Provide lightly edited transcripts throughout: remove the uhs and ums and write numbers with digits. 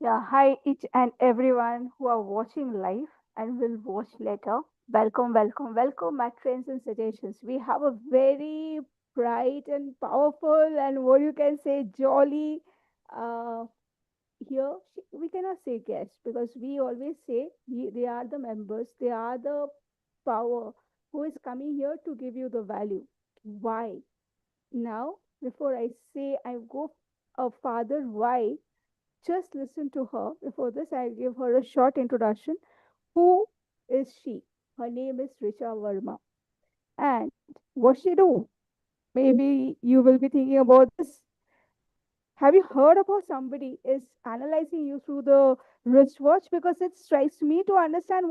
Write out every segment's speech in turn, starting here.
Yeah, hi each and everyone who are watching live and will watch later. Welcome, welcome, welcome, my friends and suggestions. We have a very bright and powerful and what you can say jolly uh, here. We cannot say guests because we always say they are the members, they are the power who is coming here to give you the value. Why? Now, before I say I go farther, why? Just listen to her. Before this, I give her a short introduction. Who is she? Her name is Richa Verma. And what she do? Maybe you will be thinking about this. Have you heard about somebody is analyzing you through the wristwatch? Because it strikes me to understand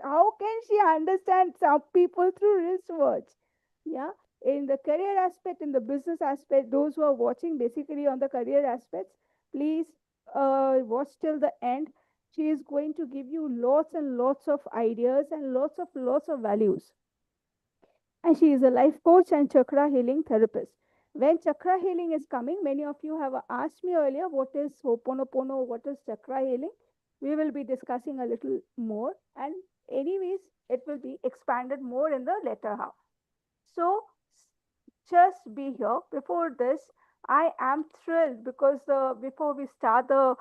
how can she understand some people through wristwatch? Yeah, in the career aspect, in the business aspect, those who are watching basically on the career aspects, please watch till the end. She is going to give you lots and lots of ideas and lots of values, and she is a life coach and chakra healing therapist. When chakra healing is coming, many of you have asked me earlier what is Ho'oponopono, what is chakra healing. We will be discussing a little more, and anyways, it will be expanded more in the later half. So just be here. Before this, I am thrilled because before we start the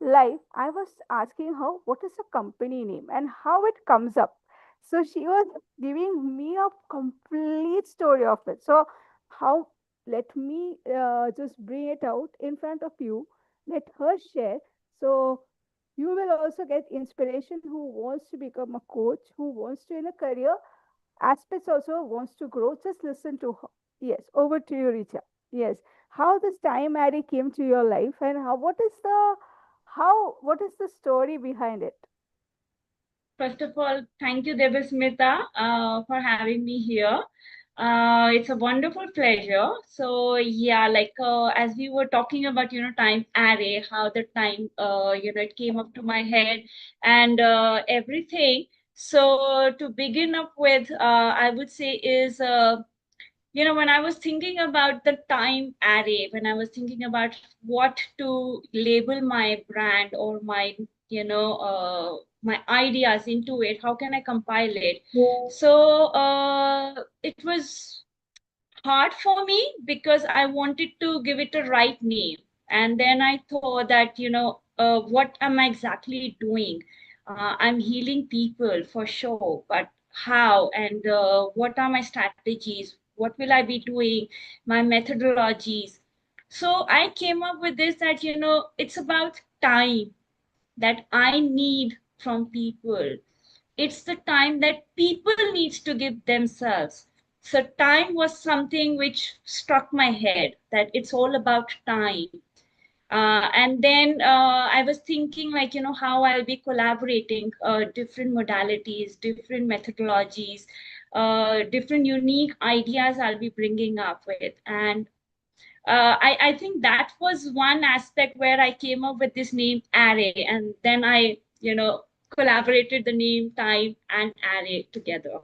live, I was asking her what is the company name and how it comes up. So she was giving me a complete story of it. So how? Let me just bring it out in front of you. Let her share. So you will also get inspiration who wants to become a coach, who wants to in a career aspects also wants to grow. Just listen to her. Yes, over to you, Richa. Yes, how this time Mary came to your life and what is the story behind it? First of all, thank you, Debasmita, for having me here. It's a wonderful pleasure. So yeah, as we were talking about, time array, how the time, it came up to my head and everything. So to begin up with, I would say is when I was thinking about the time array, when I was thinking about what to label my brand or my, my ideas into it, how can I compile it? So it was hard for me because I wanted to give it a right name. And then I thought that, what am I exactly doing? I'm healing people for sure, but how and what are my strategies? What will I be doing? My methodologies. So I came up with this that, it's about time that I need from people. It's the time that people needs to give themselves. So time was something which struck my head that it's all about time. And then I was thinking like, how I'll be collaborating different modalities, different methodologies, different unique ideas I'll be bringing up with. And I think that was one aspect where I came up with this name array. And then I, collaborated the name, time, and array together.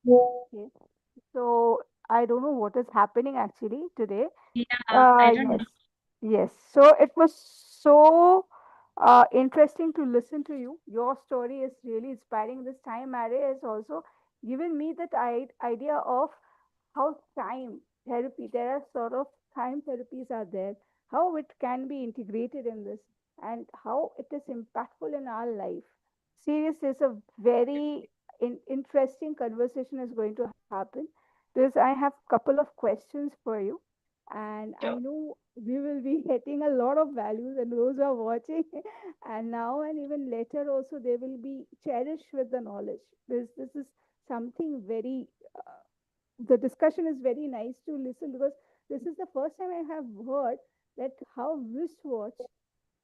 Okay. So I don't know what is happening actually today. Yeah, I don't Yes, know. yes. So it was so interesting to listen to you. Your story is really inspiring. This time array has also given me that idea of how time therapy, there are sort of time therapies are there, how it can be integrated in this, and how it is impactful in our life. Seriously, it's a very interesting conversation is going to happen. Because I have couple of questions for you, and I Sure. know we will be getting a lot of values, and those who are watching, and now and even later also they will be cherished with the knowledge. This is something very the discussion is very nice to listen because this is the first time I have heard that how wristwatch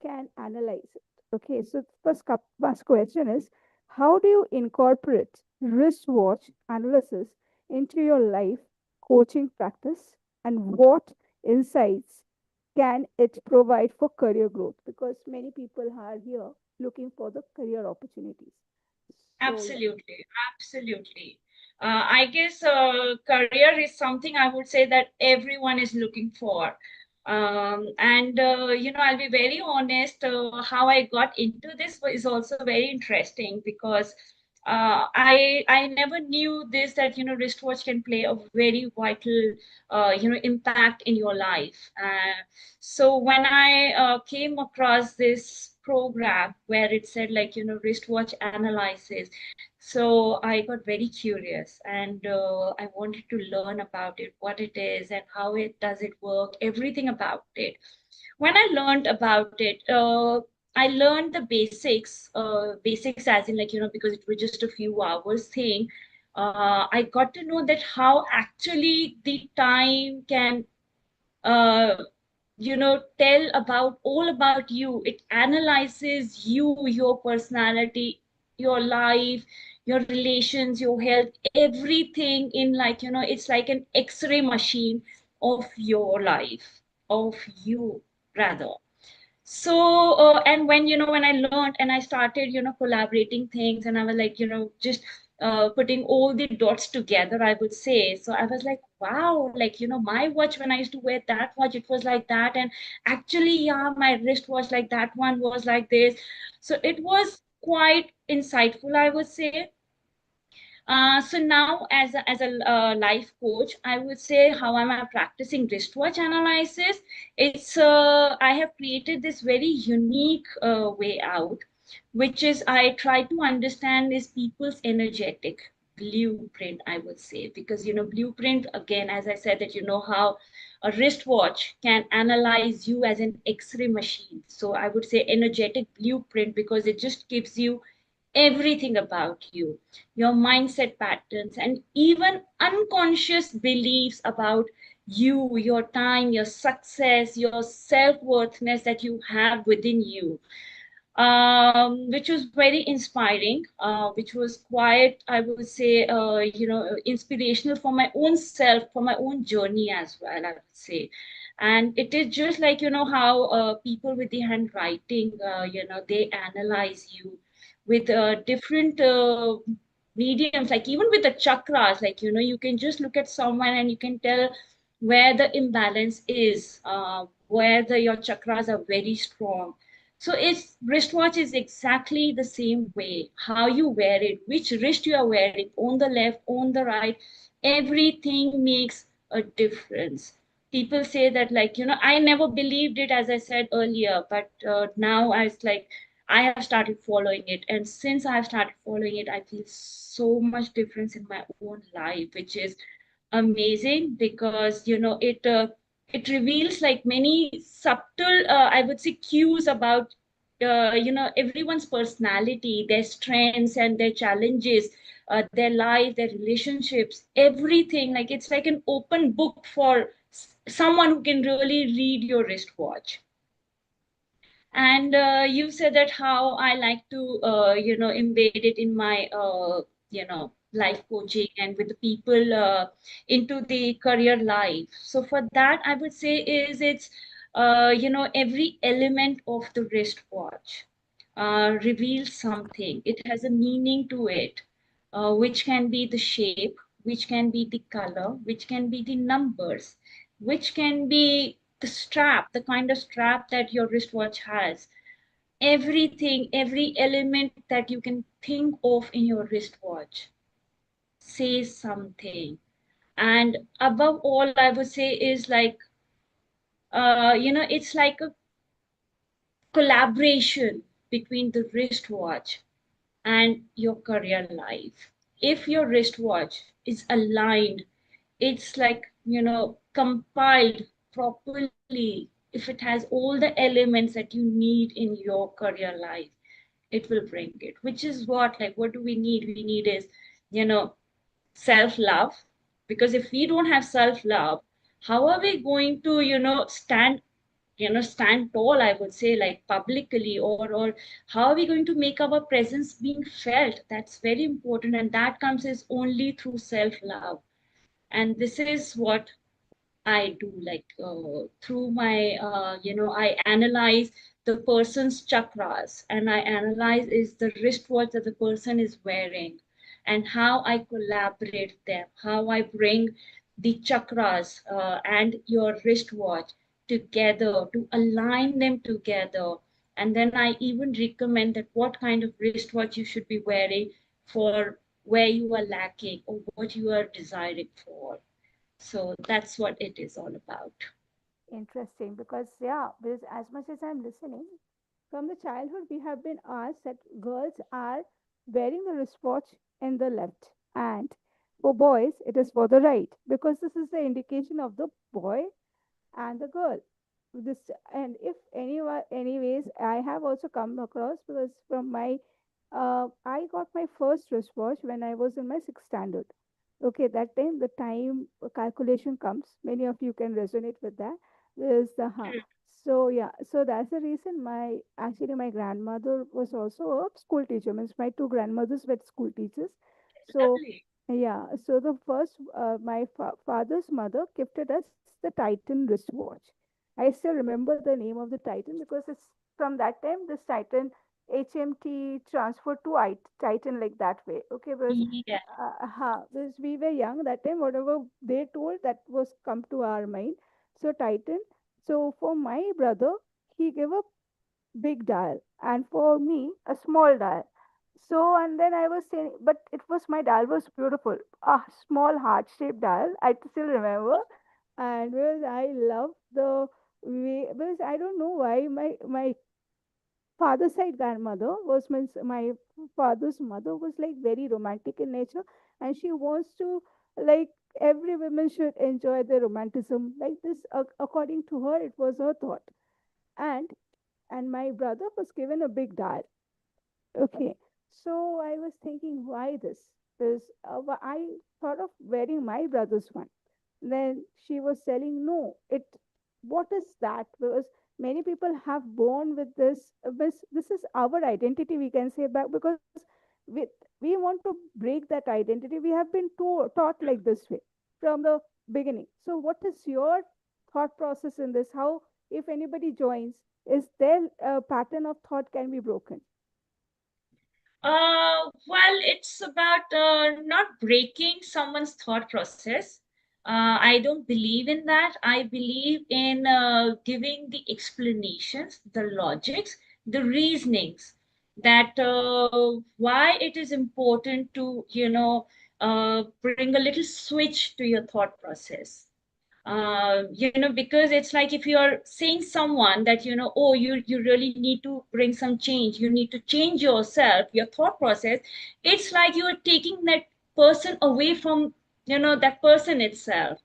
can analyze it. Okay, so first question is how do you incorporate wristwatch analysis into your life coaching practice, and what insights can it provide for career growth? Because many people are here looking for the career opportunities. So yeah. Absolutely, absolutely. I guess career is something I would say that everyone is looking for. And I'll be very honest, how I got into this is also very interesting because I never knew this that wristwatch can play a very vital impact in your life. So when I came across this program where it said like wristwatch analysis, so I got very curious and I wanted to learn about it, what it is and how it does it work, everything about it. When I learned about it, I learned the basics, basics as in like, because it was just a few hours thing. I got to know that how actually the time can uh, tell about all about you. It analyzes you, your personality, your life, your relations, your health, everything in like it's like an x-ray machine of your life, of you rather. So and when I learned and I started collaborating things, and I was like just putting all the dots together, I would say. So I was like, wow, like my watch, when I used to wear that watch, it was like that, and actually yeah, my wristwatch, like that one was like this. So it was quite insightful, I would say. So now, as a life coach, I would say how am I practicing wristwatch analysis? It's I have created this very unique way out, which is I try to understand is people's energetic blueprint, I would say, because blueprint, again, as I said, that how a wristwatch can analyze you as an X-ray machine. So I would say energetic blueprint because it just gives you everything about you, your mindset patterns, and even unconscious beliefs about you, your time, your success, your self-worthiness that you have within you. Which was very inspiring, which was quite, I would say, inspirational for my own self, for my own journey as well, I would say. And it is just like, how people with the handwriting, they analyze you with different mediums, like even with the chakras, like, you can just look at someone and you can tell where the imbalance is, where your chakras are very strong. So it's wristwatch is exactly the same way. How you wear it, which wrist you are wearing, on the left, on the right, everything makes a difference. People say that like, I never believed it, as I said earlier, but now I was like, I have started following it. And since I have started following it, I feel so much difference in my own life, which is amazing because it reveals like many subtle I would say cues about everyone's personality, their strengths and their challenges, their life, their relationships, everything. Like it's like an open book for someone who can really read your wristwatch. And you said that how I like to, embed it in my, life coaching and with the people into the career life. So for that, I would say is it's, every element of the wristwatch reveals something. It has a meaning to it, which can be the shape, which can be the color, which can be the numbers, which can be the strap, the kind of strap that your wristwatch has. Everything, every element that you can think of in your wristwatch says something. And above all, I would say is like, it's like a collaboration between the wristwatch and your career life. If your wristwatch is aligned, it's like, compiled properly, if it has all the elements that you need in your career life, it will bring it. Which is what, like, what do we need? We need is, you know, self-love. Because if we don't have self-love, how are we going to, stand tall, I would say, like publicly, or how are we going to make our presence being felt? That's very important. And that comes is only through self-love. And this is what I do, like through my, I analyze the person's chakras, and I analyze is the wristwatch that the person is wearing, and how I collaborate them, how I bring the chakras and your wristwatch together to align them together. And then I even recommend that what kind of wristwatch you should be wearing for where you are lacking or what you are desiring for. So that's what it is all about. Interesting, because yeah, because as much as I'm listening, from the childhood we have been asked that girls are wearing the wristwatch in the left, and for boys it is for the right, because this is the indication of the boy and the girl. This, and if anyone, anyways, I have also come across, because from my I got my first wristwatch when I was in my sixth standard. Okay, that time the time calculation comes. Many of you can resonate with that. There's the so yeah, so that's the reason my actually my grandmother was also a school teacher. Means my two grandmothers were school teachers. So Lovely. yeah, so the first my father's mother gifted us the Titan wristwatch. I still remember the name of the Titan, because it's from that time this Titan HMT transferred to Titan, like that way. Okay, Yeah. because we were young that time, whatever they told, that was come to our mind. So Titan. So for my brother, he gave a big dial, and for me a small dial. So and then I was saying, but it was, my dial was beautiful, a small heart shaped dial, I still remember. And because I love the way, because I don't know why my father's side grandmother was, means my father's mother was like very romantic in nature, and she wants to, like, every woman should enjoy the romanticism like this. According to her, it was her thought. And and my brother was given a big dial. Okay, so I was thinking, why this? Because I thought of wearing my brother's one. Then she was telling, no, it, what is that? Because many people have born with this. This is our identity, we can say back, because we we want to break that identity. We have been taught like this way from the beginning. So, what is your thought process in this? How, if anybody joins, is their pattern of thought can be broken? Well, it's about not breaking someone's thought process. I don't believe in that. I believe in giving the explanations, the logics, the reasonings that why it is important to, bring a little switch to your thought process. Because it's like if you're saying someone that, oh, you really need to bring some change, you need to change yourself, your thought process, it's like you're taking that person away from, that person itself.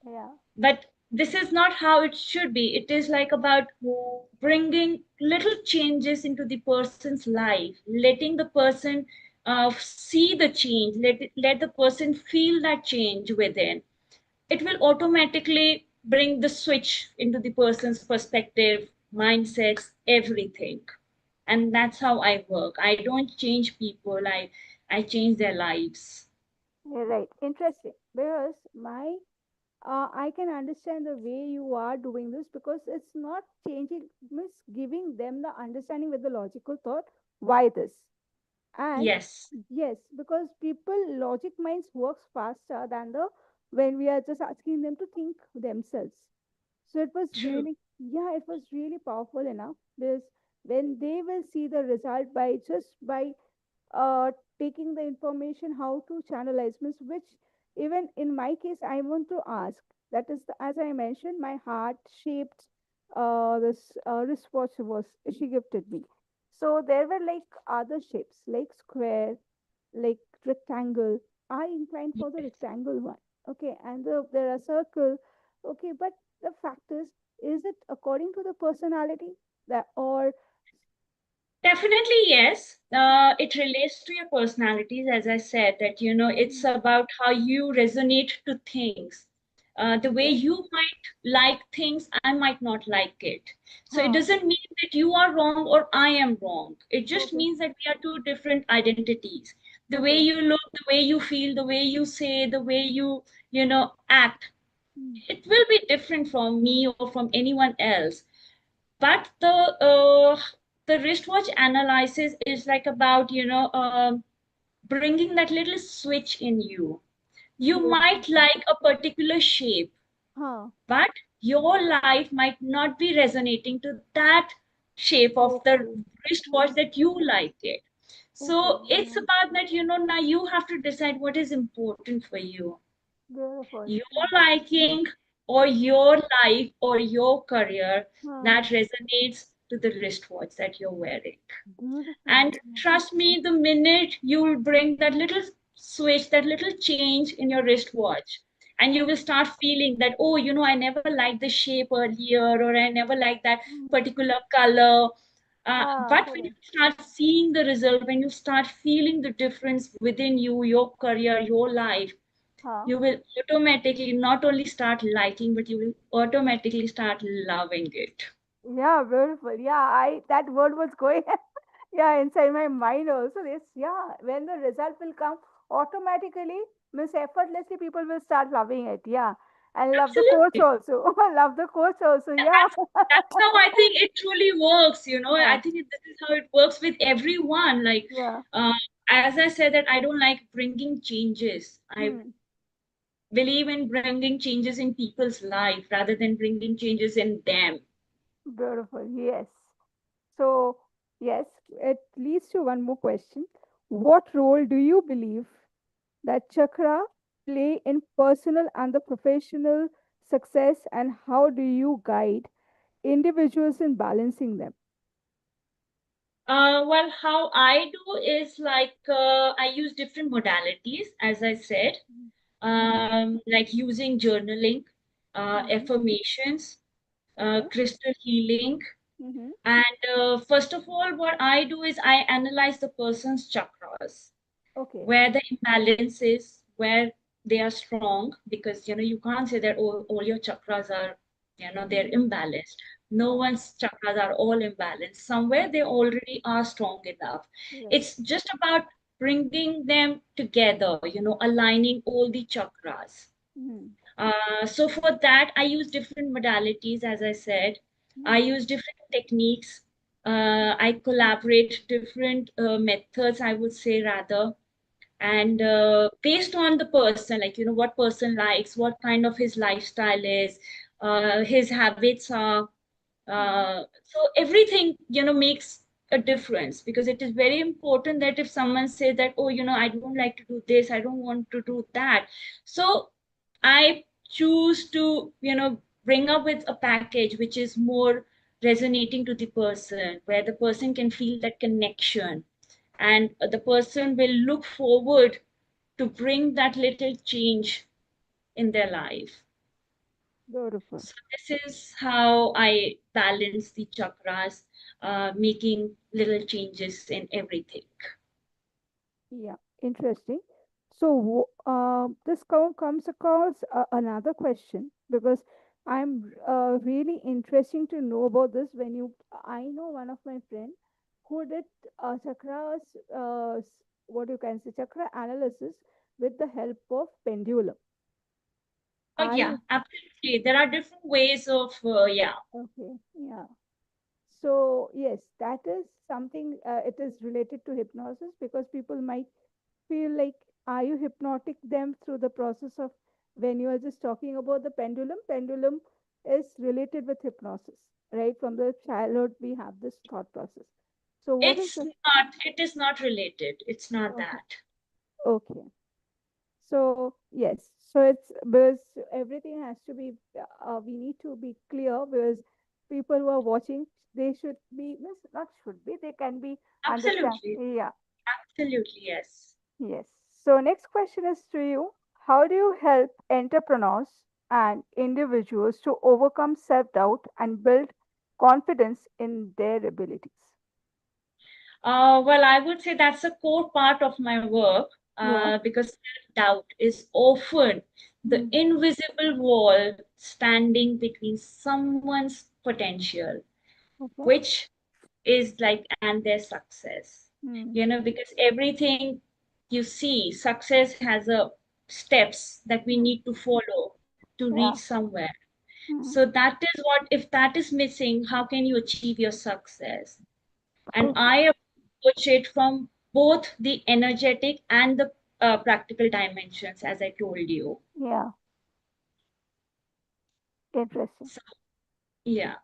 Yeah, But this is not how it should be. It is like about bringing little changes into the person's life, letting the person see the change, let the person feel that change within. It will automatically bring the switch into the person's perspective, mindsets, everything. And that's how I work. I don't change people, I change their lives. you're right. Interesting. Because my I can understand the way you are doing this, because it's not changing, means giving them the understanding with the logical thought. Why this? And Yes, yes, because people logic minds works faster than the when we are just asking them to think themselves. So it was true. really, yeah, it was really powerful enough, because when they will see the result by just by uh, taking the information how to channelize, means which, even in my case, I want to ask, that is the, as I mentioned, my heart shaped this wristwatch was she gifted me. So there were like other shapes like square, like rectangle. I inclined for the rectangle one. Okay, and there are circle. Okay, but the fact is it according to the personality, that, or Definitely, yes. It relates to your personalities, as I said, that, it's about how you resonate to things. The way okay, you might like things, I might not like it. So it huh, doesn't mean that you are wrong or I am wrong. It just okay, means that we are two different identities. The way okay. you look, the way you feel, the way you say, the way you, act, it will be different from me or from anyone else. But the wristwatch analysis is like about, bringing that little switch in you. You Beautiful. might like a particular shape, Huh. but your life might not be resonating to that shape of the Okay. wristwatch Hmm. that you like it. Okay. So it's Yeah. about that, now you have to decide what is important for you, Beautiful. your liking or your life or your career Huh. that resonates to the wristwatch that you're wearing. Beautiful. And trust me, the minute you will bring that little switch, that little change in your wristwatch, and you will start feeling that, oh, I never liked the shape earlier, or I never liked that Hmm. particular color. Ah, But when you correct. start seeing the result, when you start feeling the difference within you, your career, your life, Huh. you will automatically not only start liking, but you will automatically start loving it. Yeah, beautiful. Yeah, I that word was going yeah inside my mind also. This yeah, when the result will come automatically, means effortlessly, people will start loving it. Yeah, and love the coach Absolutely. also. Love the coach also. Yeah. That's how I think it truly works. I Huh. think this is how it works with everyone. Like, Yeah. uh, as I said, that I don't like bringing changes. I Hmm. believe in bringing changes in people's life rather than bringing changes in them. Beautiful. Yes. So yes, it leads to one more question. What role do you believe that chakra play in personal and the professional success, and how do you guide individuals in balancing them? Well, how I do is like I use different modalities, as I said, like using journaling, Mm-hmm. affirmations, Okay. crystal healing. Mm-hmm. And first of all, what I do is I analyze the person's chakras, Okay. where the imbalance is, where they are strong, because you can't say that all your chakras are, they're Mm-hmm. imbalanced. No Huh. one's chakras are all imbalanced. Somewhere they already are strong enough. Right. It's just about bringing them together, aligning all the chakras. Mm-hmm. So for that, I use different modalities, as I said. I Mm-hmm. use different techniques. I collaborate different methods, I would say rather. And based on the person, like, what person likes, what kind of his lifestyle is, his habits are, Mm-hmm. so everything, makes a difference, because it is very important that if someone says that, oh, I don't like to do this, I don't want to do that. So I choose to, bring up with a package which is more resonating to the person, where the person can feel that connection, and the person will look forward to bring that little change in their life. Beautiful. So this is how I balance the chakras, making little changes in everything. Yeah. Interesting. So this comes across another question, because I'm really interesting to know about this. When you, I know one of my friend who did chakras, what you can say, chakra analysis with the help of pendulum. Oh I yeah, absolutely. There are different ways of yeah. okay, yeah. So yes, that is something. It is related to hypnosis, because people might feel like, are you hypnotic them through the process of, when you are just talking about the pendulum is related with hypnosis, right? From the childhood we have this thought process. So what is It's the not. It is not related. It's not okay, that. okay. So yes, so it's because everything has to be we need to be clear, because people who are watching, they should be, means not should be, they can be understand. Absolutely. Yeah. Absolutely, yes. Yes. So next question is to you. How do you help entrepreneurs and individuals to overcome self-doubt and build confidence in their abilities? Well, I would say that's a core part of my work, Yeah. because self-doubt is often the Hmm. invisible wall standing between someone's potential, Okay. which is like, and their success. Hmm. Because everything you see, success has a steps that we Hmm. need to follow. to Yeah. reach somewhere. Mm. So that is what, if that is missing, how can you achieve your success? And Okay. I approach it from both the energetic and the practical dimensions, as I told you. Yeah. Interesting. So, yeah.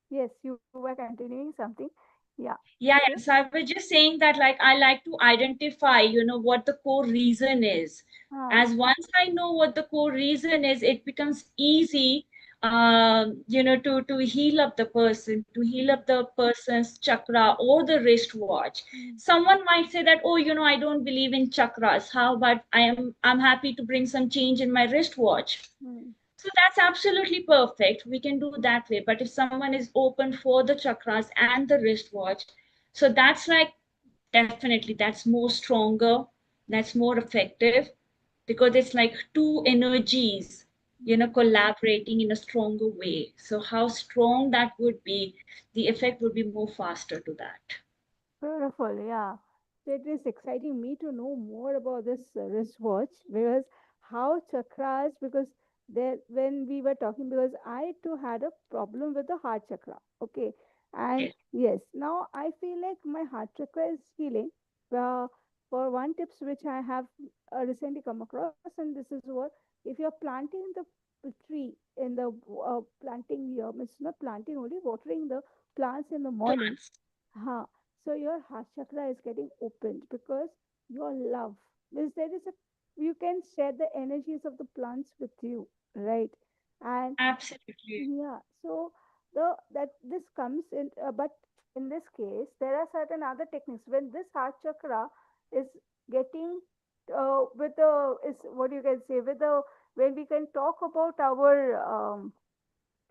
Yes, you were continuing something. Yeah. Yeah, So, yeah. So I was just saying that, like, I like to identify, what the core reason is. ah, As once I know what the core reason is, it becomes easy, to heal up the person, to heal up the person's chakra or the wristwatch. mm, Someone might say that, oh, I don't believe in chakras. How about I'm happy to bring some change in my wristwatch. mm, So that's absolutely perfect. We can do that way. But if someone is open for the chakras and the wristwatch, so that's like, definitely that's more stronger, that's more effective, because it's like two energies, mm. collaborating in a stronger way. So how strong that would be, the effect would be more faster to that. Beautiful, yeah. So it is exciting me to know more about this wristwatch because how chakras, because there when we were talking, because I too had a problem with the heart chakra. Okay. And Okay. yes, now I feel like my heart chakra is healing. Uh, for one tips which I have recently come across, and this is what if you're planting the tree in the planting here, it's not planting only watering the plants in the morning. Plants. Huh. So your heart chakra is getting opened because your love means there is a you can share the energies of the plants with you, right? And Absolutely. yeah, so the that this comes in, but in this case there are certain other techniques when this heart chakra is getting with the is what you can say with the when we can talk about our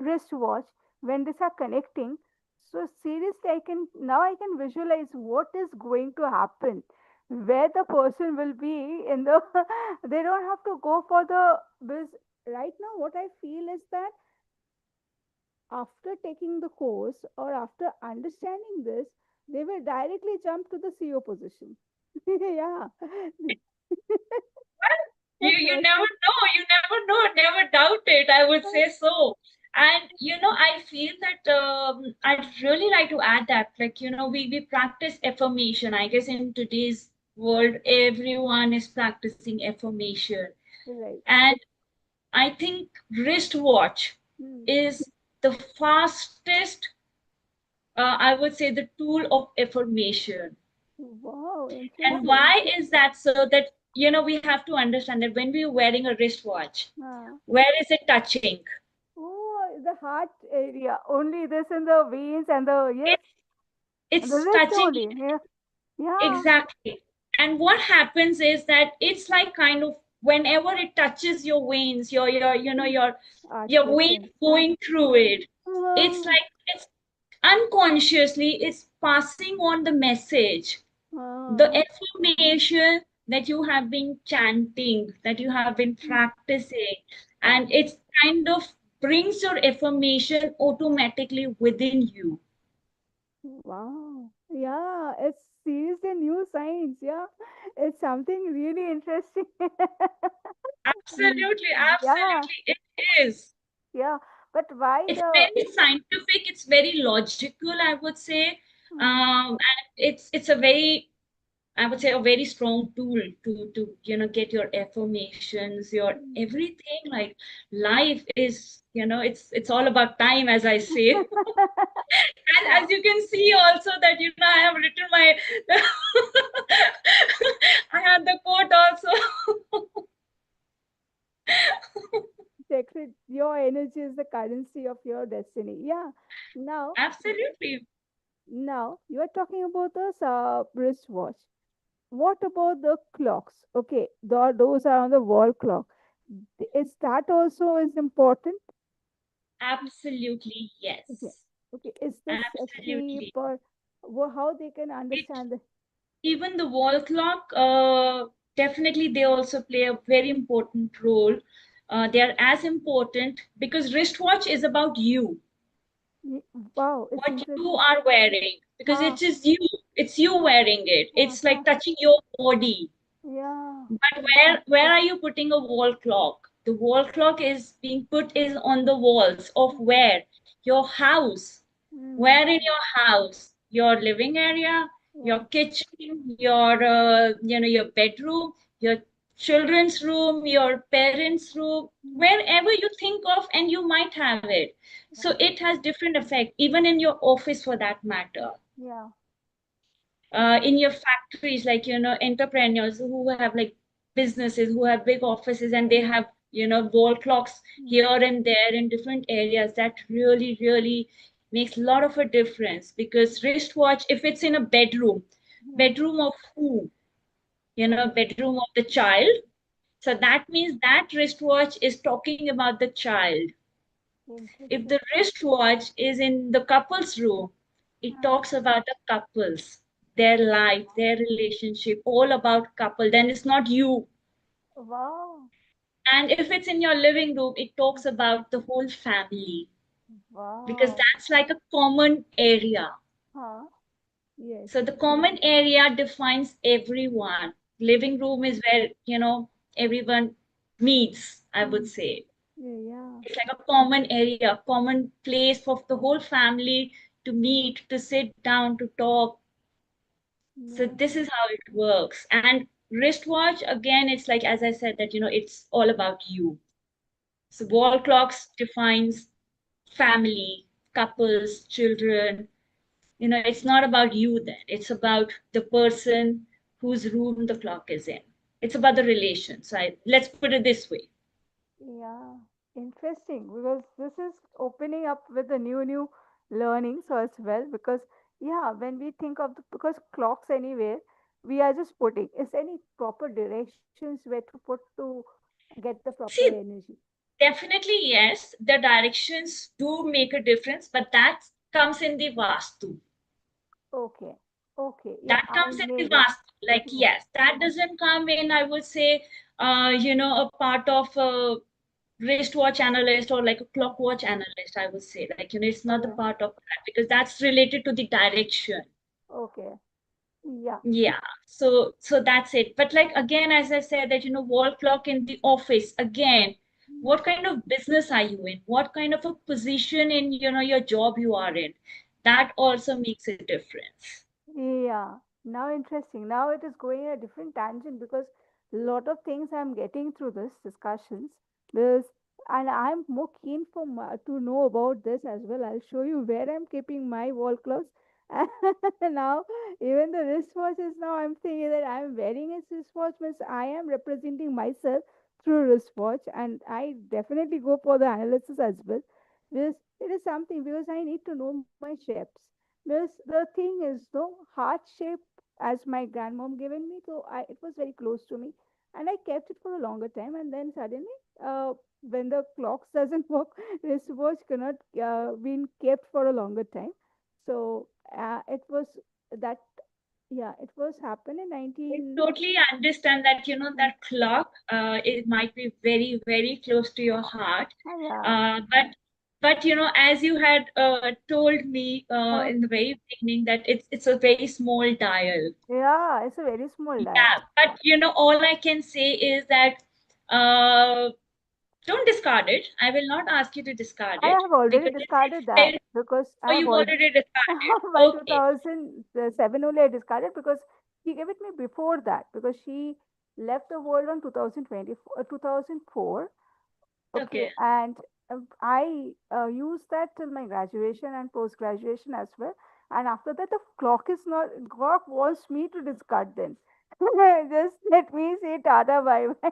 wristwatch when these are connecting, so seriously I can visualize what is going to happen, where the person will be in the they don't have to go for the because right now what I feel is that after taking the course or after understanding this, they will directly jump to the CEO position. Yeah. You That's you what. never know, never doubt it, I would say so. And I feel that I'd really like to add that, like, we practice affirmation. I guess in today's world, everyone is practicing affirmation. Right. And I think wristwatch Hmm. is the fastest, I would say, the tool of affirmation. Wow, And interesting. why is that? So that, we have to understand that when we're wearing a wristwatch, Ah. where is it touching? Oh, the heart area. Only this in the veins and the yes, It's and the it's wrist touching only. Yeah. Yeah. exactly. And what happens is that it's like kind of, whenever it touches your veins, your veins Artificial. going through it, it's Ah, like it's unconsciously it's passing on the message, the ah, affirmation that you have been chanting, that you have been practicing, ah. and it's kind of brings your affirmation automatically within you. Wow. Yeah, it's seriously new science. Yeah. It's something really interesting. Mm, Absolutely, yeah. absolutely, it is. Yeah. But why It's the very scientific, it's very logical, I would say. mm, And it's a very, I would say, a very strong tool to get your affirmations, your mm. everything. Like, life is, it's all about time, as I say. And Yeah. as you can see also that, I have written my I had the quote also. Sacred, your energy is the currency of your destiny. Yeah. Now, Absolutely. now you are talking about the wristwatch. What about the clocks? Okay, those are on the wall clock. Is that also is important? Absolutely, Okay, yes. okay. Is this a sleep Absolutely. or how they can It understand the Even the wall clock, definitely they also play a very important role. They are as important because wristwatch is about you, Ye- wow? It's what you interesting. are wearing, because Huh, it is you. It's you wearing it. huh, It's huh. like touching your body. Yeah, But where are you putting a wall clock? The wall clock is being put is on the walls of where? Your house. Where in Mm-hmm. your house? Your living area, Yeah. your kitchen, your your bedroom, your children's room, your parents' room, Mm. wherever you think of, and you might have it. So it has different effect, even in your office for that matter. Yeah. In your factories, like entrepreneurs who have like businesses, who have big offices, and they have wall clocks Mm. here and there in different areas, that really really makes a lot of a difference. Because wristwatch, if it's in a bedroom, Yeah. bedroom of who? Okay. Bedroom of the child. So that means that wristwatch is talking about the child. If Interesting. the wristwatch is in the couple's room, it Uh, talks about the couples, their life, their relationship, all about couple. Then it's not you. wow. And if it's in your living room, it talks about the whole family, because Wow. that's like a common area. Huh? Yes. So the common area defines everyone. Living room is where, everyone meets, I would Mm. say. Yeah. Yeah. It's like a common area, common place for the whole family to meet, to sit down, to talk. So Yeah. this is how it works. And wristwatch, again, it's like, as I said, that, it's all about you. So wall clocks defines family, couples, children. It's not about you then. It's about the person whose room the clock is in. It's about the relation. So let's put it this way. Yeah, interesting because this is opening up with the new learnings as well. Because yeah, when we think of the because clocks anywhere, we are just putting is any proper directions where to put to get the proper See, energy. definitely, yes, the directions do make a difference, but that comes in the Vastu. Okay, okay, yeah, That I comes in the made it. Vastu. Like, Hmm. yes, that doesn't come in, I would say, a part of a wristwatch analyst or like a clock watch analyst, I would say. Like, it's not the Okay, part of that because that's related to the direction. okay, yeah. Yeah, so that's it. But like again, as I said, that wall clock in the office, again, Hmm. what kind of business are you in? What kind of a position in your job you are in? That also makes a difference. Yeah, now interesting. Now it is going a different tangent because a lot of things I'm getting through this discussions. This and I'm more keen for to know about this as well. I'll show you where I'm keeping my wall clocks. And now even the wristwatch is now I'm thinking that I'm wearing a wristwatch means I am representing myself through wristwatch, and I definitely go for the analysis as well. Because it is something because I need to know my shapes. Because the thing is, no heart shape as my grandmom given me, so it was very close to me, and I kept it for a longer time. And then suddenly, when the clocks doesn't work, wristwatch cannot been kept for a longer time. So it was that yeah, it was happened in I 19. totally understand that, Mm. that clock, it might be very, very close to your heart. Yeah. But as you had told me Uh, in the very beginning, that it's a very small dial. yeah, it's a very small dial. Yeah, but all I can say is that uh, don't discard it. I will not ask you to discard I it have already because discarded it's that still, because I oh, have you've already already discarded. by Okay, 2007 only I discarded because she gave it me before that because she left the world on 2020, 2004. Okay, okay. and I used that till my graduation and post graduation as well. And after that, the clock is not clock wants me to discard them. Just let me say Tata bye bye.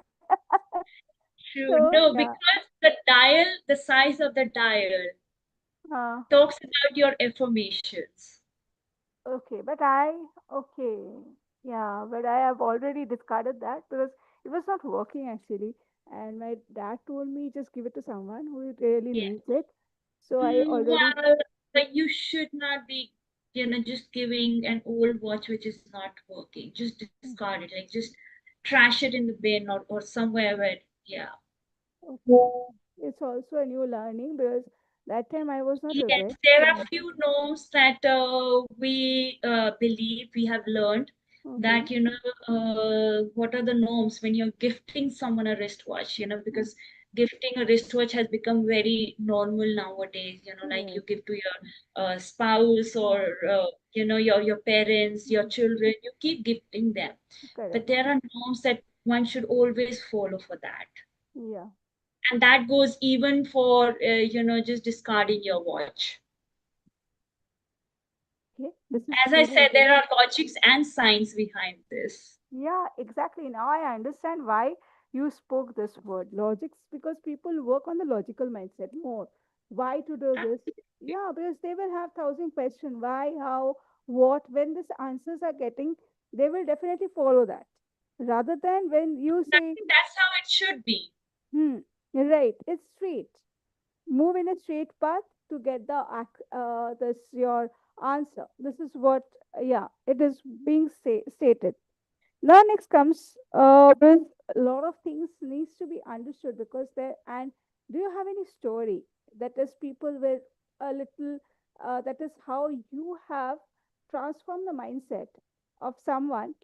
True. So No, yeah, because the dial, the size of the dial uh, talks about your affirmations. okay, but okay, yeah, but I have already discarded that because it was not working actually. And my dad told me just give it to someone who really Yeah. needs it. So I already, Well, but you should not be, just giving an old watch which is not working. Just discard it. Like just trash it in the bin or somewhere where, yeah. okay, it's also a new learning because that time I was not Yes, aware. there are Yeah. few norms that we believe we have learned Okay. that what are the norms when you're gifting someone a wristwatch, because gifting a wristwatch has become very normal nowadays. Like Yes. you give to your spouse or Uh, your parents, your mm, children. You keep gifting them, but correct. there are norms that one should always follow for that. Yeah. And that goes even for just discarding your watch. Okay. This is As I really said, there interesting. are logics and science behind this. Yeah, exactly. Now I understand why you spoke this word logics, because people work on the logical mindset more. Why to do this? Yeah, because they will have thousand questions. Why, how, what? When these answers are getting, they will definitely follow that. Rather than when you I say, think that's how it should be. hmm, right, it's straight. Move in a straight path to get the this your answer. This is what, yeah, it is being stated. Now next comes with a lot of things needs to be understood, because there, and do you have any story that is people with a little that is how you have transformed the mindset of someone?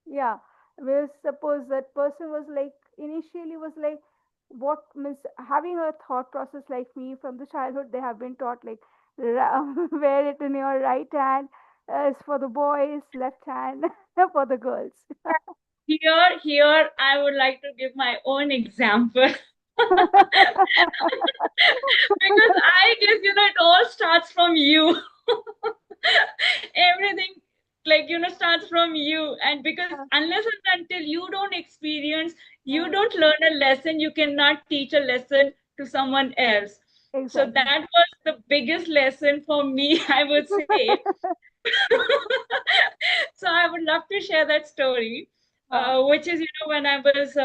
Yeah, where suppose that person was like initially was like what means having a thought process like me from the childhood. They have been taught like wear it in your right hand is for the boys, left hand for the girls. Here, I would like to give my own example. Because I guess, it all starts from you. Everything, like, starts from you. And because unless and until you don't experience, you don't learn a lesson, you cannot teach a lesson to someone else. So Exactly. that was the biggest lesson for me, I would say. So I would love to share that story, uh, which is, when I was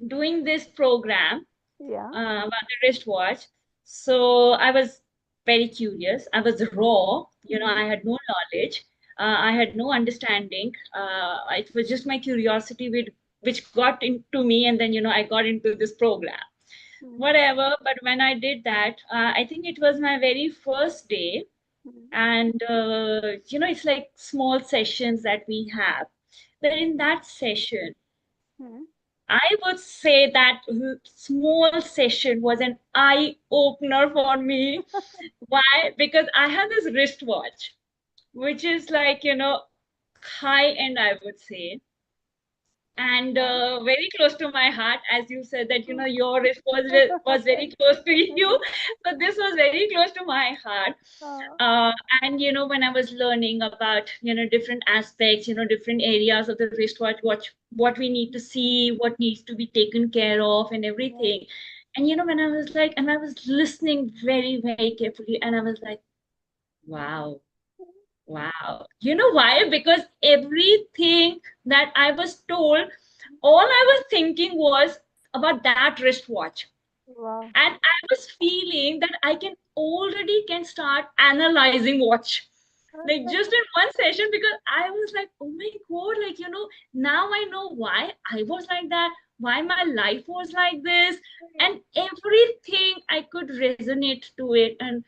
doing this program yeah. about the wristwatch. So I was very curious. I was raw. Mm-hmm. I had no knowledge. I had no understanding. It was just my curiosity which got into me, and then I got into this program. Whatever. But when I did that, I think it was my very first day, and it's like small sessions that we have. But in that session, Mm-hmm. I would say that small session was an eye opener for me. Why? Because I have this wristwatch, which is like, high end, I would say, and Yeah. very close to my heart. As you said that, your wrist was very close to you. So this was very close to my heart. uh, Uh, and when I was learning about different aspects, different areas of the wristwatch, what we need to see, what needs to be taken care of, and yeah. everything. And when I was like, and I was listening very very carefully, and I was like, wow, wow. You know why? Because everything that I was told, all I was thinking was about that wristwatch, Wow. and I was feeling that I can already can start analyzing watch, like just in one session, because I was like, oh my god, like now I know why I was like that, why my life was like this, and everything I could resonate to it. And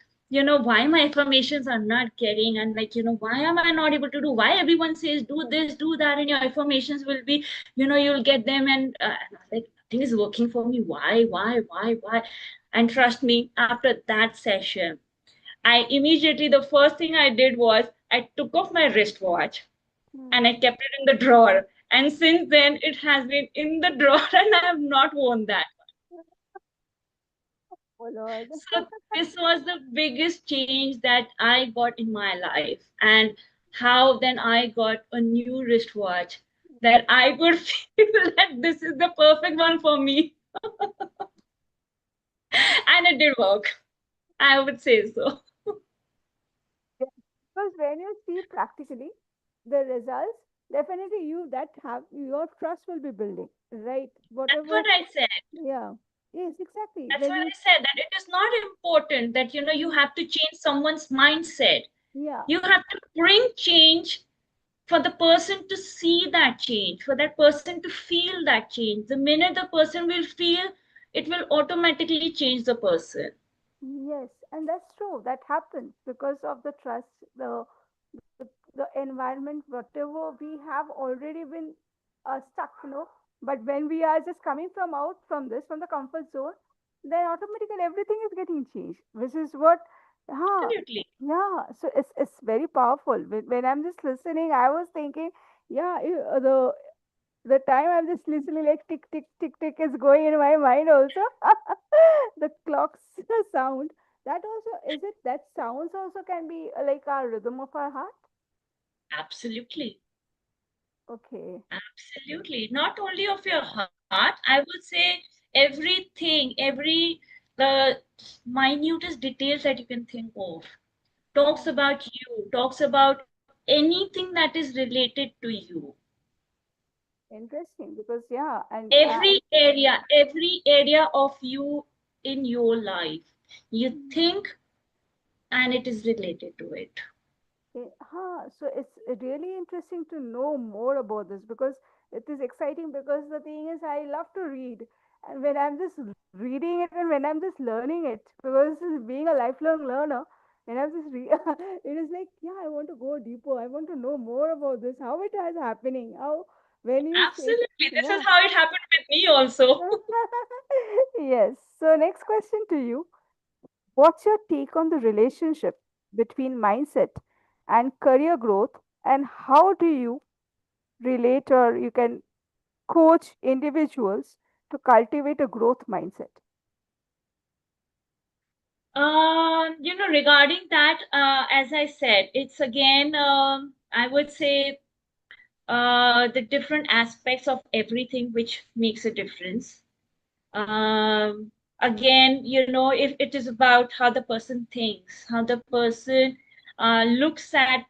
why my affirmations are not getting, and like why am I not able to do, why everyone says do this, do that, and your affirmations will be, you'll get them, and I was like, nothing is working for me, why. And trust me, after that session, I immediately, the first thing I did was I took off my wristwatch and I kept it in the drawer. And since then, it has been in the drawer and I have not worn that. Oh Lord. So, this was the biggest change that I got in my life. And how then I got a new wristwatch that I could feel that this is the perfect one for me. And it did work. I would say so. Yeah. Because when you see practically the results, definitely you that have your trust will be building, right? That's Whatever. what I said. Yeah. Yes, exactly. That's When what you, I said, that it is not important that you have to change someone's mindset. yeah. You have to bring change for the person to see that change, for that person to feel that change. The minute the person will feel, it will automatically change the person. Yes, and that's true. That happens because of the trust, the environment, whatever we have already been stuck, But when we are just coming from out from this, from the comfort zone, then automatically everything is getting changed. Which is what, huh? Absolutely. Yeah. So it's very powerful. When I'm just listening, I was thinking, yeah, the time I'm just listening, like tick tick tick tick is going in my mind also. The clock's sound. That also is it. That sounds also can be like our rhythm of our heart. Absolutely. Okay. Absolutely. Not only of your heart, I would say everything, the minutest details that you can think of talks Yeah. about you, talks about anything that is related to you. Interesting because yeah, and Every area of you in your life, you think and it is related to it. So it's really interesting to know more about this because it is exciting because the thing is I love to read, and when I'm just reading it and when I'm just learning it because being a lifelong learner, when I'm just it is like yeah, I want to go deeper, I want to know more about this, how it is happening, how when you say Absolutely. This is yeah. how it happened with me also. Yes. So next question to you. What's your take on the relationship between mindset and career growth, and how do you relate or you can coach individuals to cultivate a growth mindset? Regarding that, as I said, it's again, I would say, the different aspects of everything which makes a difference. Again, if it is about how the person thinks, how the person looks at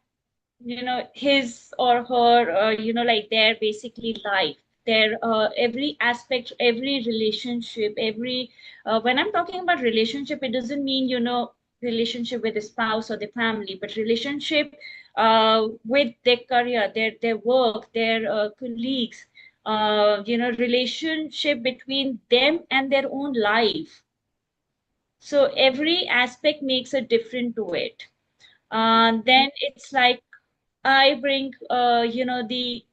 his or her like their basically life, their every aspect, every relationship, every when I'm talking about relationship, it doesn't mean relationship with a spouse or the family, but relationship with their career, their work, their colleagues, relationship between them and their own life. So every aspect makes a different to it. Then it's like I bring, the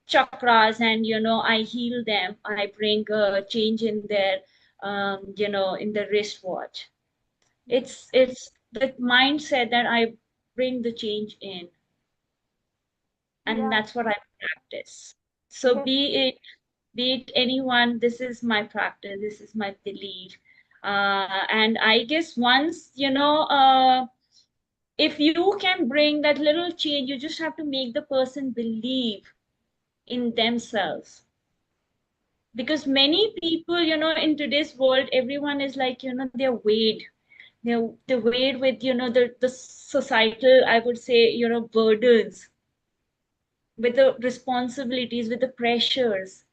chakras, and, I heal them. I bring a change in their, in the wristwatch. It's the mindset that I bring the change in, and Yeah. that's what I practice. So be it anyone, this is my practice, this is my belief. And I guess once, if you can bring that little change, you just have to make the person believe in themselves, because many people, in today's world, everyone is like, they're weighed, they're weighed with, the societal, I would say, burdens, with the responsibilities, with the pressures,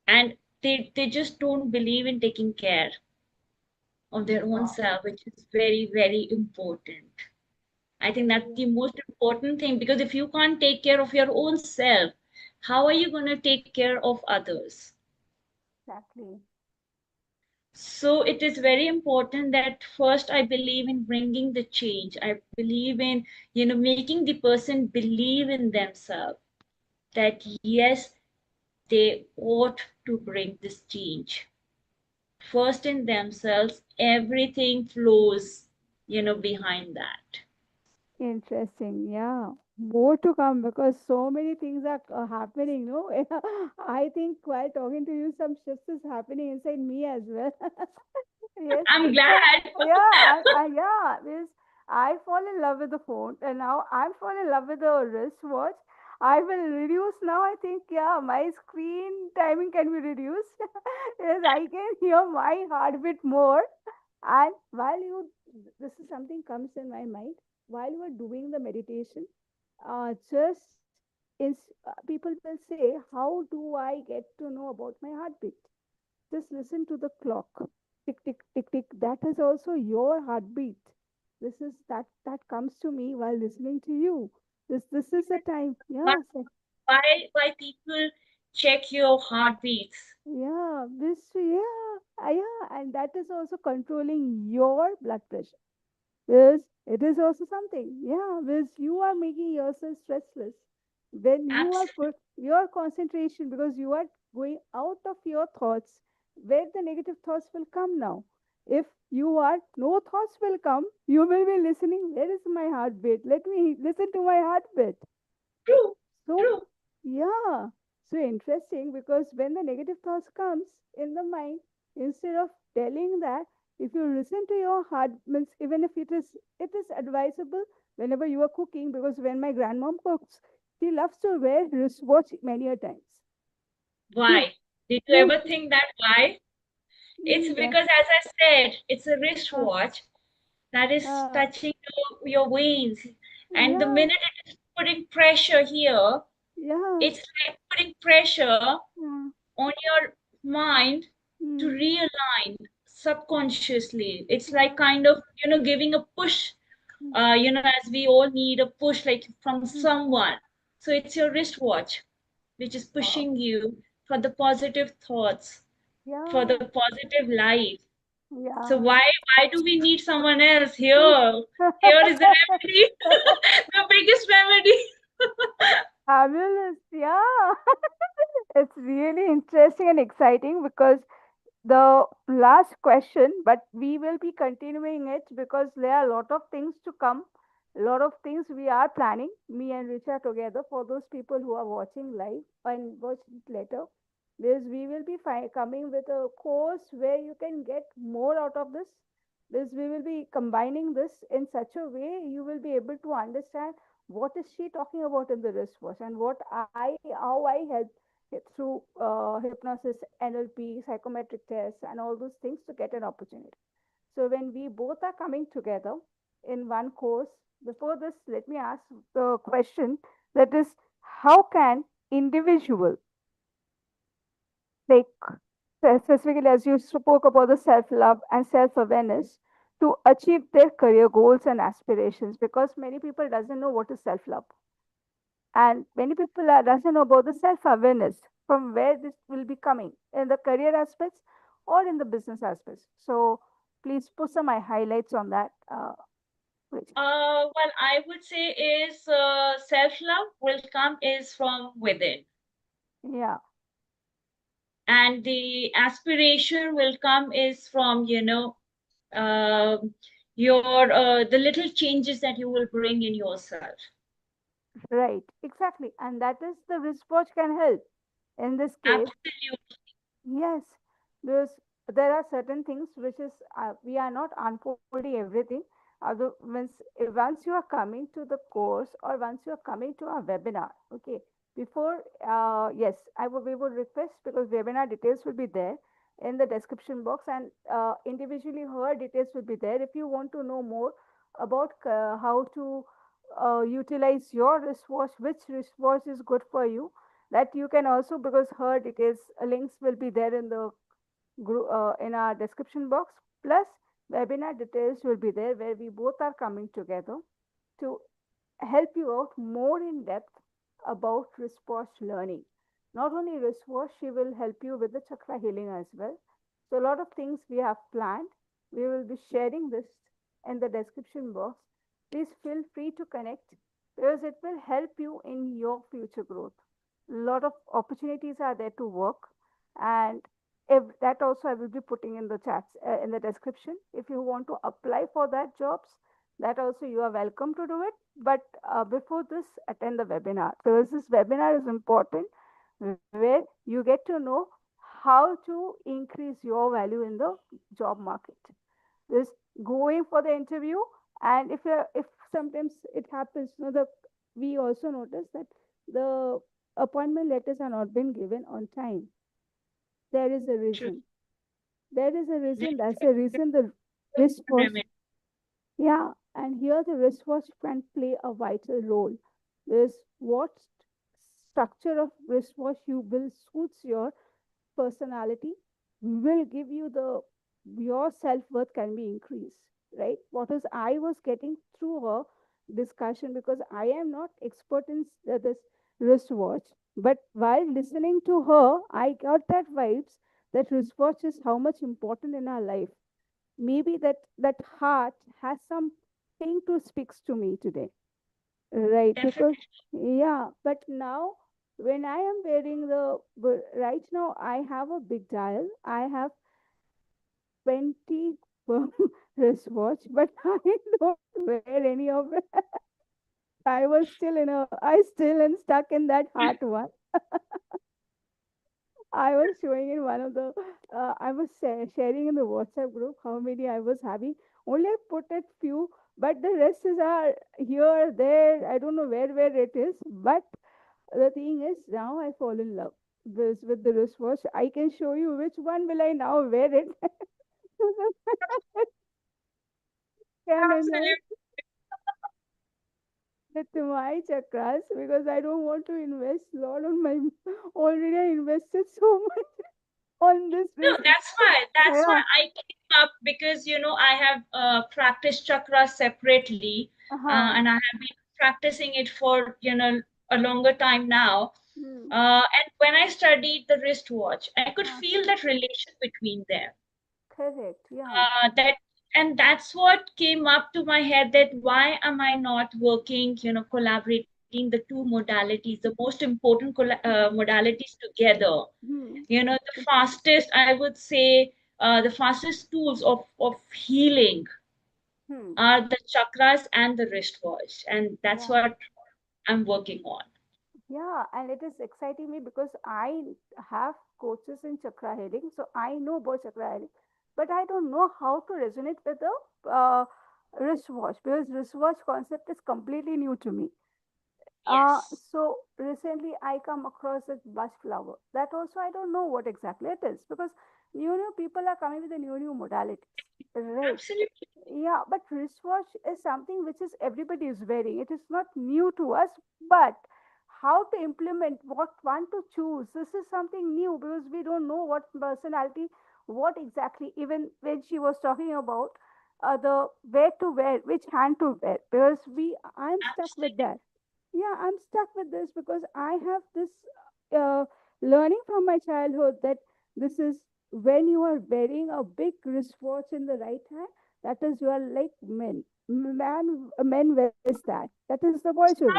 and they just don't believe in taking care of their own self, which is very, very important. I think that's the most important thing, because if you can't take care of your own self, how are you going to take care of others? Exactly. So it is very important that first I believe in bringing the change. I believe in, making the person believe in themselves, that yes, they ought to bring this change. First in themselves, everything flows, behind that. Interesting. Yeah. More to come because so many things are happening. No, I think while talking to you, some shifts is happening inside me as well. Yes. I'm So glad. yeah, yeah, because I fall in love with the phone, and now I'm falling in love with the wristwatch. I will reduce now. I think yeah, my screen timing can be reduced. Yes, I can hear my heartbeat more. And while you, this is something comes in my mind while you are doing the meditation. Just people will say, how do I get to know about my heartbeat? Just listen to the clock. Tick, tick, tick, tick. That is also your heartbeat. This is that comes to me while listening to you. This is the time. why, Yeah, why people check your heartbeats? yeah, this yeah, yeah, and that is also controlling your blood pressure. Because it is also something. Yeah, because you are making yourself stressless. When you are Absolutely. put your concentration because you are going out of your thoughts, where the negative thoughts will come now. If you are, no thoughts will come, you will be listening, where is my heartbeat? Let me listen to my heartbeat. True, So, true. yeah, so interesting because when the negative thoughts comes in the mind, instead of telling that, if you listen to your heart, means even if it is advisable whenever you are cooking, because when my grandmom cooks, she loves to wear wristwatch many a times. She, Why? Did you yeah, ever think that why? It's yeah, because, as I said, it's a uh, wristwatch that is uh, touching your veins. And the yeah, minute it is putting pressure here, yeah, it's like putting pressure uh, on your mind to mm, realign subconsciously. It's like uh, kind of, giving a push, mm, as we all need a push like from mm. someone. So it's your wristwatch, which is Wow, pushing you for the positive thoughts, for the yeah, positive life. So yeah. why do we need someone else here? Here is the remedy, the biggest remedy. Fabulous, yeah. It's really interesting and exciting because the last question, but we will be continuing it because there are a lot of things to come, a lot of things we are planning, me and Richa together, for those people who are watching live and watch it later. Because we will be coming with a course where you can get more out of this. Because we will be combining this in such a way you will be able to understand what is she talking about in the wristwatch and how I help through hypnosis, NLP, psychometric tests, and all those things to get an opportunity. So when we both are coming together in one course, before this, let me ask the question that is, how can individual, like specifically as you spoke about the self-love and self-awareness, to achieve their career goals and aspirations? Because many people doesn't know what is self-love, and many people doesn't know about the self-awareness from where this will be coming in the career aspects or in the business aspects. So please put some highlights on that, Richa. Well, I would say is self-love will come is from within, Yeah, and the aspiration will come is from, um your the little changes that you will bring in yourself. right, exactly, and that is the wristwatch can help in this case. Absolutely Yes, because there are certain things which is we are not unfolding everything. Although once you are coming to the course or once you are coming to a webinar, okay. Before, yes, we would request, because webinar details will be there in the description box, and individually her details will be there. If you want to know more about how to utilize your wristwatch, which wristwatch is good for you, that you can also, because her details links will be there in the group in our description box, plus webinar details will be there where we both are coming together to help you out more in depth about wristwatch learning. Not only wristwatch, she will help you with the chakra healing as well. So, a lot of things we have planned. We will be sharing this in the description box. Please feel free to connect because it will help you in your future growth. A lot of opportunities are there to work, and if that also I will be putting in the chats in the description. If you want to apply for that jobs, that also you are welcome to do it. But before this, attend the webinar, because this webinar is important, where you get to know how to increase your value in the job market. This going for the interview, and if sometimes it happens, the we also notice that the appointment letters are not being given on time. There is a true. reason. There is a Very reason. That's a reason the good wristwatch. remedy. Yeah, and here the wristwatch can play a vital role. Is what structure of wristwatch you will suits your personality, will give you the your self-worth can be increased, right? What is I was getting through a discussion, because I am not expert in this wristwatch, but while listening to her I got that vibes that wristwatch is how much important in our life. Maybe that heart has something to speaks to me today, right? Because Definitely. yeah, but now When I am wearing right now, I have a big dial. I have 20 wristwatch, but I don't wear any of it. I still am stuck in that heart one. I was showing in one of the, I was sharing in the WhatsApp group how many I was having. Only I put it few, but the rest is are here, there. I don't know where it is. But the thing is, now I fall in love with the wristwatch. I can show you which one will I now wear it. Can enhance Absolutely. it to my chakras because I don't want to invest lot on my. Already I invested so much on this No, wrist. that's why. That's why Yeah. I came up because I have practiced chakras separately, Uh-huh. and I have been practicing it for a longer time now. Hmm. And when I studied the wristwatch, I could Uh, feel that relation between them. correct. Yeah. That and that's what came up to my head, that why am I not working, collaborating the two modalities, the most important modalities together. Hmm. The fastest, I would say, the fastest tools of healing Hmm. are the chakras and the wristwatch, and that's Yeah. what I'm working on. Yeah, and it is exciting me because I have coaches in chakra healing, so I know about chakra healing, but I don't know how to resonate with the wristwatch because wristwatch concept is completely new to me. Yes, So recently I come across a bush flower. That also I don't know what exactly it is because new people are coming with the new modalities, right? absolutely. Yeah, but wristwatch is something which is everybody is wearing. It is not new to us, but how to implement, what one to choose, this is something new because we don't know what personality, what exactly. Even when she was talking about the where to wear, which hand to wear, because I'm stuck with Absolutely. that. Yeah, I'm stuck with this because I have this uh, learning from my childhood that this is when you are wearing a big wristwatch in the right hand, that is you are like men. Men wears that. That is the boy It's choosing.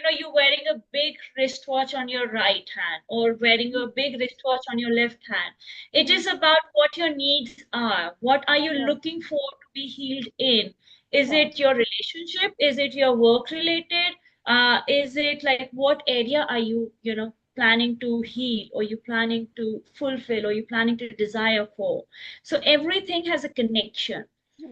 not you wearing a big wristwatch on your right hand or wearing a big wristwatch on your left hand. It Mm, is about what your needs are. What are you yeah, looking for to be healed in? Is yeah, it your relationship? Is it your work related? Is it like what area are you, planning to heal, or you planning to fulfill, or you planning to desire for? So everything has a connection.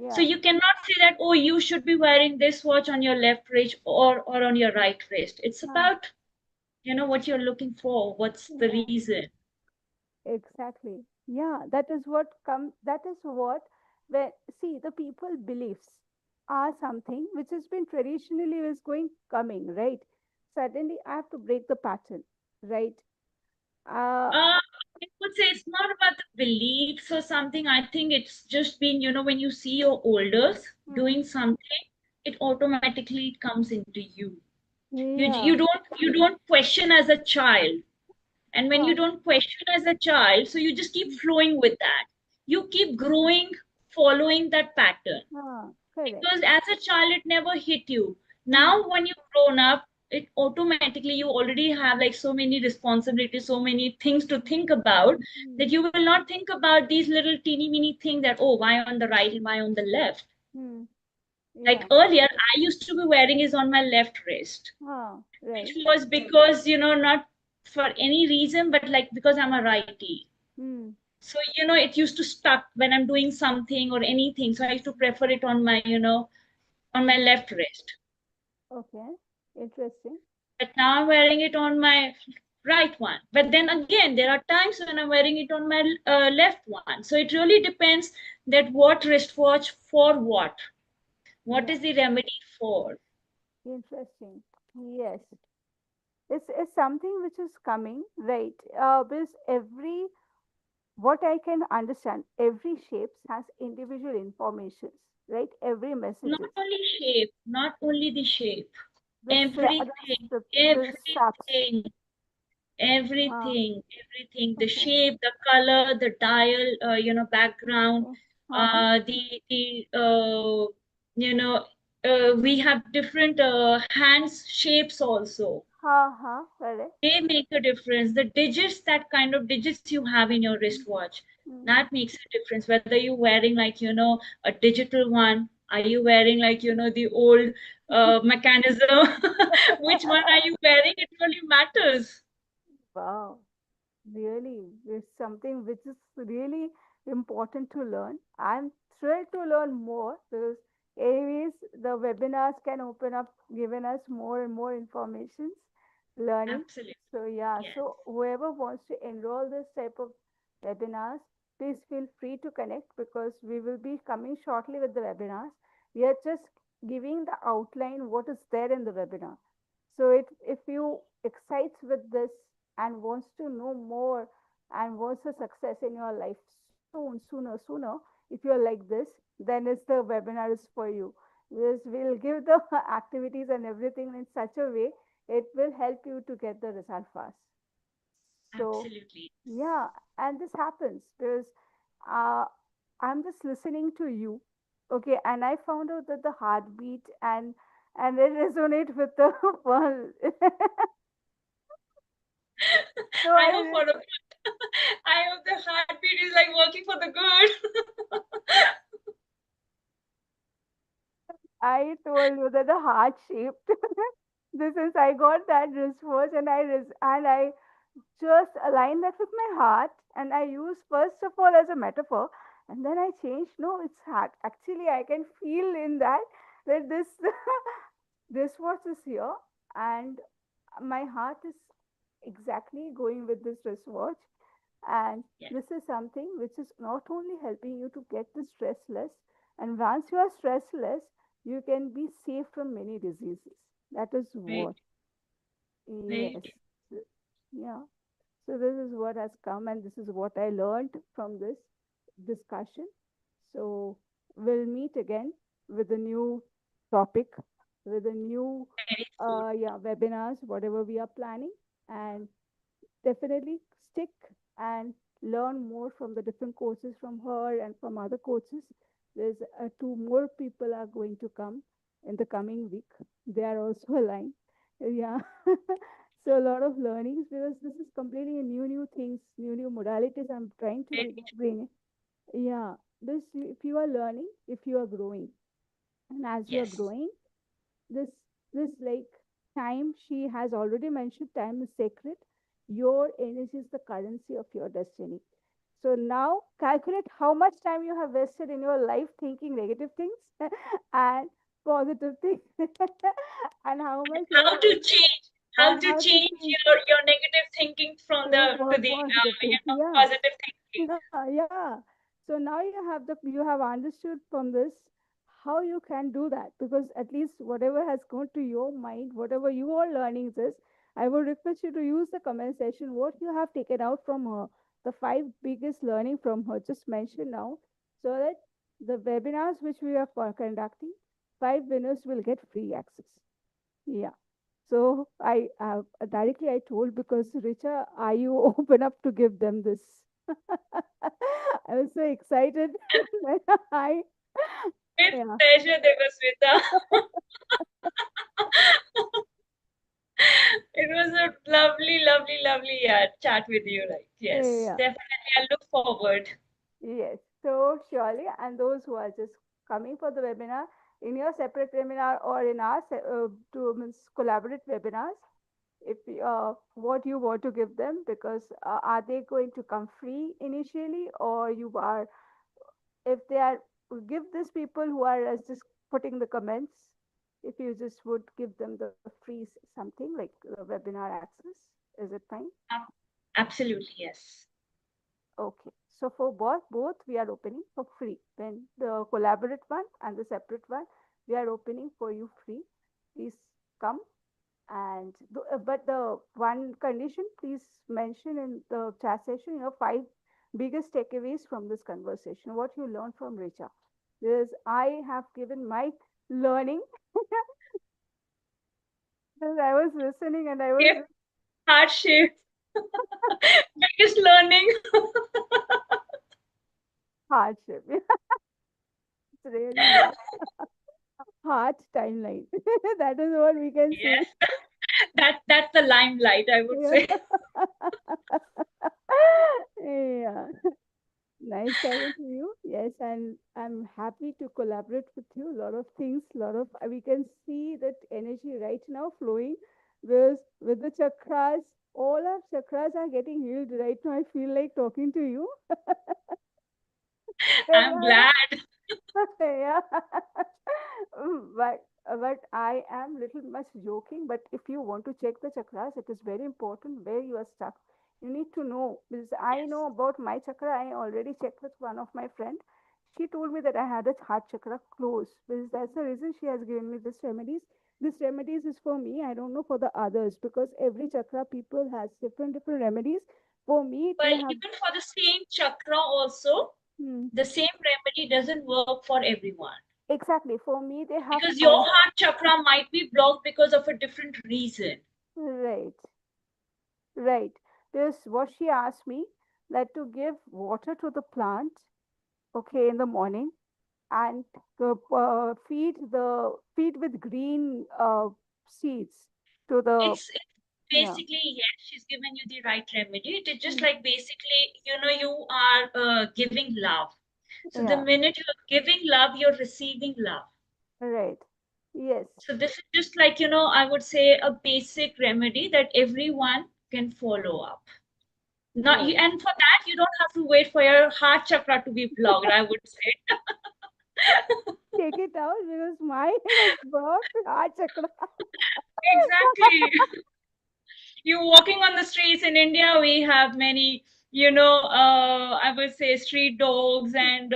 So yeah, you cannot say that, oh, you should be wearing this watch on your left wrist or on your right wrist. It's uh, about, what you're looking for, what's the yeah, reason. exactly. Yeah, that is what come. That is what when see the people beliefs are something which has been traditionally is going coming right. Suddenly, I have to break the pattern, right? Uh, I would say it's not about the beliefs or something. I think it's just been, when you see your elders hmm, doing something, it automatically comes into you. You yeah, you don't question as a child. And when you huh, don't question as a child, so you just keep flowing with that. You keep growing, following that pattern. correct. Because as a child, it never hit you. Hmm, Now, when you've grown up, it automatically, you already have like so many responsibilities, so many things to think about, hmm, that you will not think about these little teeny weeny things, that, oh, why on the right and why on the left. hmm, Like yeah, earlier, I used to be wearing is on my left wrist, right. which was because, not for any reason, but like because I'm a righty. Hmm, So, it used to stuck when I'm doing something or anything. So I used to prefer it on my, on my left wrist. okay, interesting. But now I'm wearing it on my right one. But then again, there are times when I'm wearing it on my left one. So it really depends that what wristwatch for what. What Yeah, is the remedy for? interesting. Yes, it's something which is coming, right? Because every what I can understand, every shapes has individual informations, right? Every Not messages, only shape, not only the shape, everything, the straps. everything, Uh, everything, the okay, shape, the color, the dial, background, okay. Uh, you know we have different hands shapes also. Correct. They make a difference. The digits, that kind of digits you have in your wristwatch, Mm-hmm. that makes a difference. Whether you're wearing, like, a digital one, are you wearing, like, the old mechanism? Which one are you wearing? It really matters. Wow. Really, it's something which is really important to learn. I'm thrilled to learn more because, anyways, the webinars can open up, giving us more and more informations, learning. Absolutely. So yeah, Yes. so whoever wants to enroll this type of webinars, please feel free to connect because we will be coming shortly with the webinars. We are just giving the outline what is there in the webinar. So if you excites with this and wants to know more and wants a success in your life sooner, if you're like this, then it's the webinar is for you. Because we'll give the activities and everything in such a way it will help you to get the result fast. So Absolutely. yeah, and this happens because uh, I'm just listening to you, okay, and I found out that the heartbeat and it resonate with the world. So I hope for a I hope the heartbeat is like working for the good. I told you that the heart shaped. This is I got that wristwatch and I just align that with my heart and I use first of all as a metaphor and then I change. No, it's heart. Actually, I can feel in that this this watch is here and my heart is exactly going with this wristwatch and Yes. this is something which is not only helping you to get the stress less and once you are stress less you can be safe from many diseases. That is Very, what. very Yes. Yeah. So this is what has come, and this is what I learned from this discussion. So we'll meet again with a new topic, with a new very soon. webinars, whatever we are planning, and definitely stick and learn more from the different coaches from her and from other coaches. There's two more people are going to come in the coming week. They are also aligned. Yeah. So a lot of learnings because this is completely new things, new modalities I'm trying to Very bring. Yeah. This if you are learning, if you are growing, and as you are yes. growing, this this like time she has already mentioned time is sacred. Your energy is the currency of your destiny. So now calculate how much time you have wasted in your life thinking negative things and positive things and how much you How have to change, how and to how to change change your negative thinking from to the to the positive things. Yeah. positive thinking. Yeah. So now you have understood from this how you can do that because at least whatever has gone to your mind, whatever you are learning this, I would request you to use the comment section what you have taken out from her, the five biggest learning from her. Just mention now so that the webinars which we are conducting, five winners will get free access. Yeah. So I directly I told because Richa, are you open up to give them this? I was so excited when I With yeah. pleasure, Devasmita. It was a lovely, lovely, lovely chat with you. Like, yes, Yeah. definitely. I look forward. Yes. So surely, and those who are just coming for the webinar in your separate webinar or in our to means collaborate webinars, if what you want to give them because are they going to come free initially or you are if they are give these people who are just putting the comments if you just would give them the free something like the webinar access is it fine? Ab- Absolutely, yes. Okay, so for both we are opening for free when the collaborate one and the separate one we are opening for you free. Please come and but the one condition please mention in the chat session your five biggest takeaways from this conversation what you learned from Richa because I have given my learning because I was listening and I was If hardship, biggest learning. hardship. It's really not hard timeline. That is what we can say. Yes, That's the limelight, I would Yeah. say. Yeah. Nice talking to you. Yes, and I'm happy to collaborate with you. A lot of things, lot of we can see that energy right now flowing with the chakras. All our chakras are getting healed right now. I feel like talking to you. I'm glad. Yeah. But I am little much joking. But if you want to check the chakras, it is very important where you are stuck. You need to know because I Yes. know about my chakra. I already checked with one of my friend. She told me that I had a heart chakra close. Because that's the reason she has given me this remedies. This remedies is for me. I don't know for the others because every chakra people has different remedies. For me, they Well, have. even for the same chakra also, Hmm, the same remedy doesn't work for everyone. exactly. For me, they have. Because your heart chakra might be blocked because of a different reason. Right. Right. This what she asked me that to give water to the plant, okay, in the morning and feed with green seeds to the It's yeah basically, yes, she's given you the right remedy. It is just mm, like basically, you are giving love. So the yeah minute you're giving love, you're receiving love. right yes So this is just like, I would say a basic remedy that everyone can follow up. Not you, right. and for that, you don't have to wait for your heart chakra to be blocked, I would say. Take it out because mine is blocked heart chakra. Exactly. You walking on the streets in India, we have many, I would say street dogs and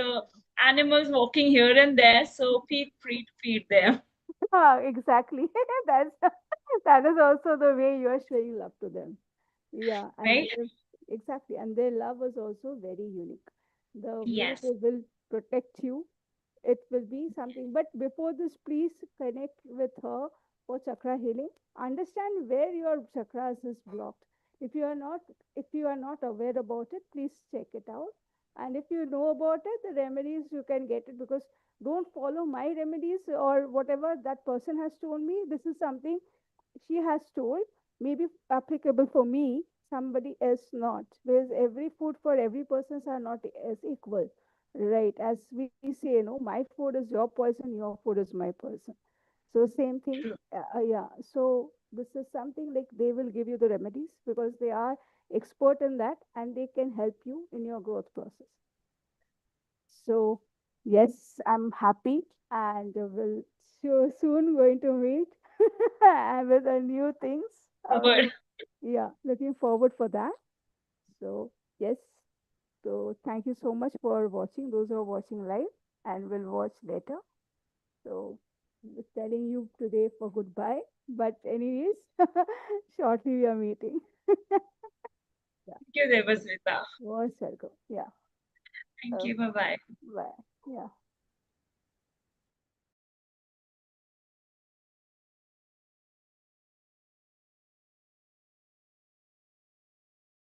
animals walking here and there. So feel free to feed them, Exactly. That's that is also the way you are showing love to them. Yeah, and right? their exactly, and their love was also very unique. The way Yes. they will protect you, it will be something. But before this, please connect with her for chakra healing. Understand where your chakras is blocked. If you are not, if you are not aware about it, please check it out. And if you know about it, the remedies you can get it because don't follow my remedies or whatever that person has told me. This is something she has told may be applicable for me, somebody else not. Because every food for every persons are not as equal, right? As we say, my food is your poison, your food is my poison. So same thing, True. yeah. So this is something like they will give you the remedies because they are expert in that and they can help you in your growth process. So yes, I'm happy and we'll soon going to meet with the new things. Forward. Yeah, looking forward for that. So yes, so thank you so much for watching. Those who are watching live and will watch later. So just telling you today for goodbye. But anyways, shortly we are meeting. Yeah, Thank you, Debasmita. most welcome. Yeah. Thank Okay. you. Bye bye. Bye. Yeah.